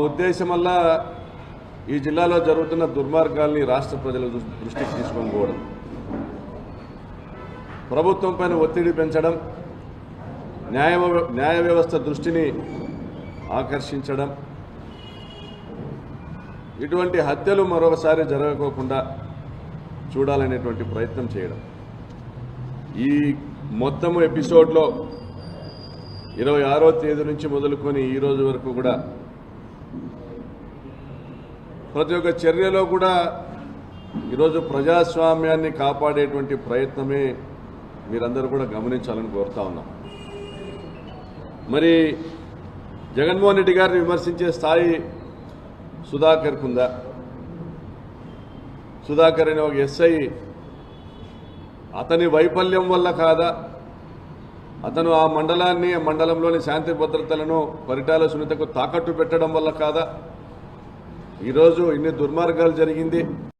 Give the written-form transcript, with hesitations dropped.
ఉద్దేశం వల్ల ఈ జిల్లాలో జరుగుతున్న దుర్మార్గాల్ని రాష్ట్ర ప్రజల దృష్టికి తీసుకొని పోవడం, ప్రభుత్వం పైన ఒత్తిడి పెంచడం, న్యాయ వ్యవస్థ దృష్టిని ఆకర్షించడం, ఇటువంటి హత్యలు మరొకసారి జరగకోకుండా చూడాలనేటువంటి ప్రయత్నం చేయడం. ఈ మొత్తం ఎపిసోడ్లో 26వ తేదీ నుంచి మొదలుకొని ఈ రోజు వరకు కూడా ప్రతి ఒక్క చర్యలో కూడా ఈరోజు ప్రజాస్వామ్యాన్ని కాపాడేటువంటి ప్రయత్నమే మీరందరూ కూడా గమనించాలని కోరుతా ఉన్నాం. మరి జగన్మోహన్ రెడ్డి గారిని విమర్శించే స్థాయి సుధాకర్కు ఉందా? సుధాకర్ అనే ఒక ఎస్ఐ అతని వైఫల్యం వల్ల కాదా, అతను ఆ మండలాన్ని, ఆ మండలంలోని శాంతి భద్రతలను పరిటాల సునీతకు తాకట్టు పెట్టడం వల్ల కాదా ఈరోజు ఇన్ని దుర్మార్గాలు జరిగింది?